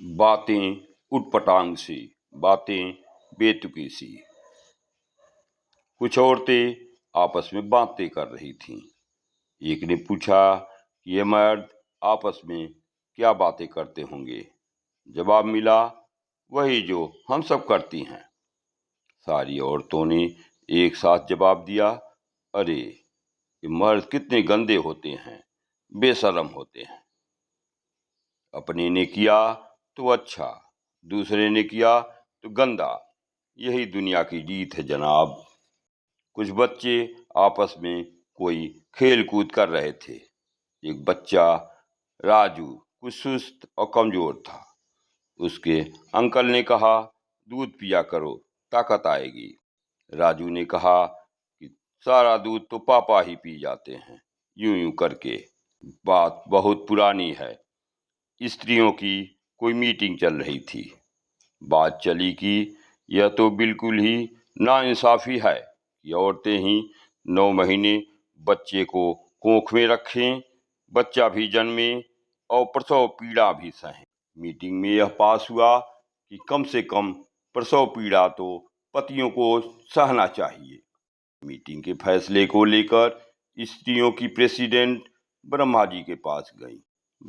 बातें उटपटांग सी, बातें बेतुकी सी। कुछ औरतें आपस में बातें कर रही थीं। एक ने पूछा कि ये मर्द आपस में क्या बातें करते होंगे। जवाब मिला, वही जो हम सब करती हैं। सारी औरतों ने एक साथ जवाब दिया, अरे ये मर्द कितने गंदे होते हैं, बेशर्म होते हैं। अपने ने किया तो अच्छा, दूसरे ने किया तो गंदा। यही दुनिया की रीत है जनाब। कुछ बच्चे आपस में कोई खेल कूद कर रहे थे। एक बच्चा राजू कुछ सुस्त और कमजोर था। उसके अंकल ने कहा, दूध पिया करो, ताकत आएगी। राजू ने कहा कि सारा दूध तो पापा ही पी जाते हैं। यूं यूं करके बात बहुत पुरानी है। स्त्रियों की कोई मीटिंग चल रही थी। बात चली कि यह तो बिल्कुल ही नाइंसाफी है कि औरतें ही 9 महीने बच्चे को कोख में रखें, बच्चा भी जन्मे और प्रसव पीड़ा भी सहें। मीटिंग में यह पास हुआ कि कम से कम प्रसव पीड़ा तो पतियों को सहना चाहिए। मीटिंग के फैसले को लेकर स्त्रियों की प्रेसिडेंट ब्रह्मा जी के पास गई।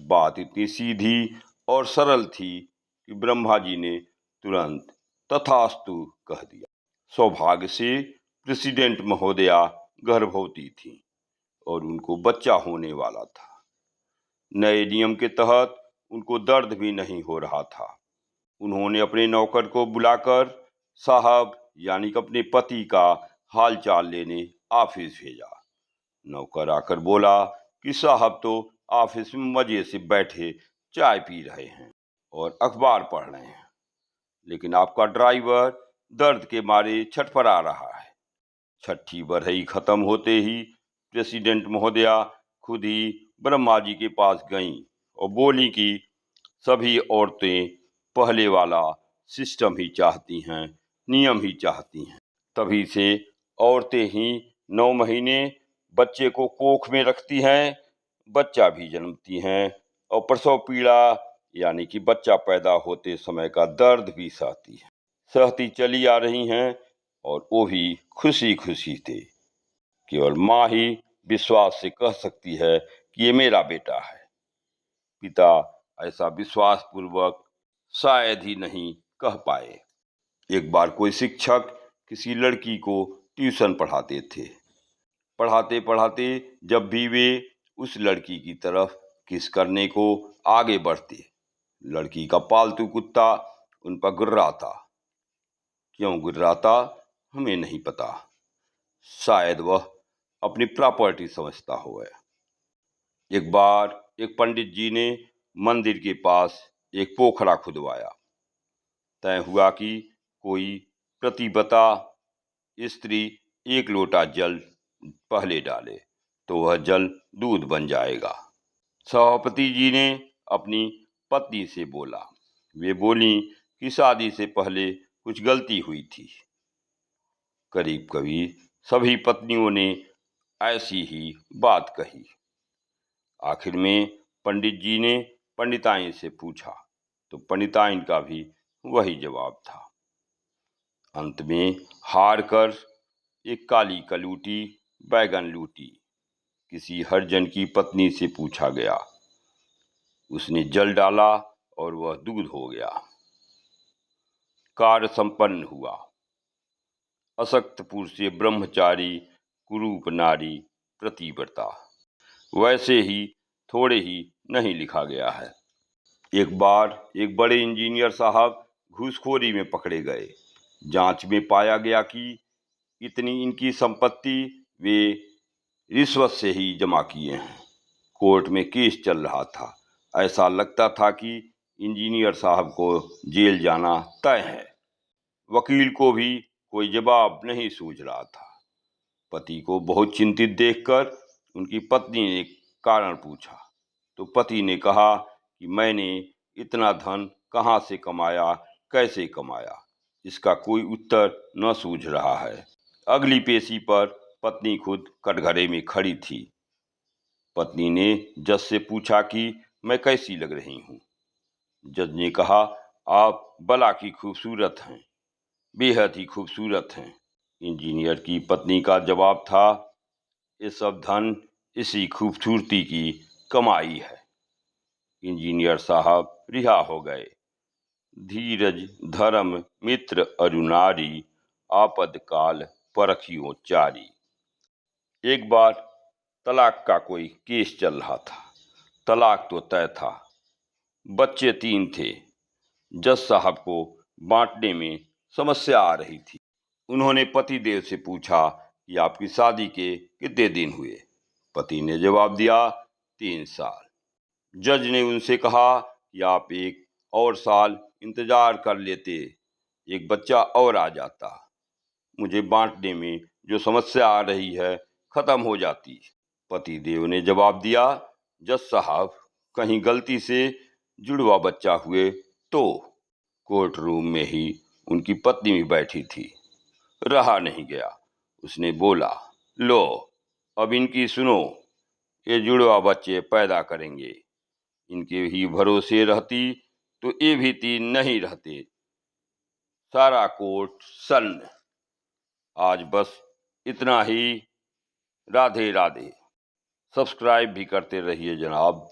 बात इतनी सीधी और सरल थी कि ब्रह्मा जी ने तुरंत तथास्तु कह दिया। सौभाग्य से प्रेसिडेंट महोदया गर्भवती थी और उनको बच्चा होने वाला था। नए नियम के तहत उनको दर्द भी नहीं हो रहा था। उन्होंने अपने नौकर को बुलाकर साहब यानी कि अपने पति का हाल चाल लेने ऑफिस भेजा। नौकर आकर बोला कि साहब तो ऑफिस में मजे से बैठे चाय पी रहे हैं और अखबार पढ़ रहे हैं, लेकिन आपका ड्राइवर दर्द के मारे छटपटा रहा है। छठी बरहई खत्म होते ही प्रेसिडेंट महोदया खुद ही ब्रह्मा जी के पास गईं और बोली कि सभी औरतें पहले वाला सिस्टम ही चाहती हैं, नियम ही चाहती हैं। तभी से औरतें ही 9 महीने बच्चे को कोख में रखती हैं, बच्चा भी जन्मती हैं और प्रसव पीड़ा यानी कि बच्चा पैदा होते समय का दर्द भी सहती हैं। सहती चली आ रही हैं और वो भी खुशी खुशी थे। केवल माँ ही विश्वास से कह सकती है कि ये मेरा बेटा है। पिता ऐसा विश्वास पूर्वक शायद ही नहीं कह पाए। एक बार कोई शिक्षक किसी लड़की को ट्यूशन पढ़ाते थे। पढ़ाते पढ़ाते जब भी वे उस लड़की की तरफ किस करने को आगे बढ़ते, लड़की का पालतू कुत्ता उन पर गुर्राता। क्यों गुर्राता हमें नहीं पता, शायद वह अपनी प्रॉपर्टी समझता हो। एक बार एक पंडित जी ने मंदिर के पास एक पोखरा खुदवाया। तय हुआ कि कोई प्रतिबता स्त्री 1 लोटा जल पहले डाले तो वह जल दूध बन जाएगा। सभापति जी ने अपनी पत्नी से बोला। वे बोली कि शादी से पहले कुछ गलती हुई थी। करीब करीब सभी पत्नियों ने ऐसी ही बात कही। आखिर में पंडित जी ने पंडिताइन से पूछा तो पंडिताइन का भी वही जवाब था। अंत में हार कर एक काली कलूटी बैगन लूटी किसी हरिजन की पत्नी से पूछा गया। उसने जल डाला और वह दूध हो गया। कार्य संपन्न हुआ। असक्त पुरुष से ब्रह्मचारी, कुरूप नारी प्रतिव्रता, वैसे ही थोड़े ही नहीं लिखा गया है। एक बार एक बड़े इंजीनियर साहब घूसखोरी में पकड़े गए। जांच में पाया गया कि इतनी इनकी संपत्ति वे रिश्वत से ही जमा किए हैं। कोर्ट में केस चल रहा था। ऐसा लगता था कि इंजीनियर साहब को जेल जाना तय है। वकील को भी कोई जवाब नहीं सूझ रहा था। पति को बहुत चिंतित देखकर उनकी पत्नी ने कारण पूछा तो पति ने कहा कि मैंने इतना धन कहाँ से कमाया, कैसे कमाया, इसका कोई उत्तर न सूझ रहा है। अगली पेशी पर पत्नी खुद कटघरे में खड़ी थी। पत्नी ने जज से पूछा कि मैं कैसी लग रही हूँ। जज ने कहा, आप भला की खूबसूरत हैं, बेहद ही खूबसूरत हैं। इंजीनियर की पत्नी का जवाब था, ये सब धन इसी खूबसूरती की कमाई है। इंजीनियर साहब रिहा हो गए। धीरज धर्म मित्र अरुनारी, आपदकाल परखियो चारी। एक बार तलाक का कोई केस चल रहा था। तलाक तो तय था। बच्चे 3 थे। जज साहब को बांटने में समस्या आ रही थी। उन्होंने पतिदेव से पूछा कि आपकी शादी के कितने दिन हुए। पति ने जवाब दिया, 3 साल। जज ने उनसे कहा कि आप एक और साल इंतजार कर लेते, एक बच्चा और आ जाता, मुझे बांटने में जो समस्या आ रही है खत्म हो जाती। पतिदेव ने जवाब दिया, जज साहब, कहीं गलती से जुड़वा बच्चा हुए तो। कोर्ट रूम में ही उनकी पत्नी भी बैठी थी। रहा नहीं गया, उसने बोला, लो अब इनकी सुनो, ये जुड़वा बच्चे पैदा करेंगे। इनके ही भरोसे रहती तो ये भी 3 नहीं रहते। सारा कोर्ट सन्न। आज बस इतना ही। राधे राधे। सब्सक्राइब भी करते रहिए जनाब।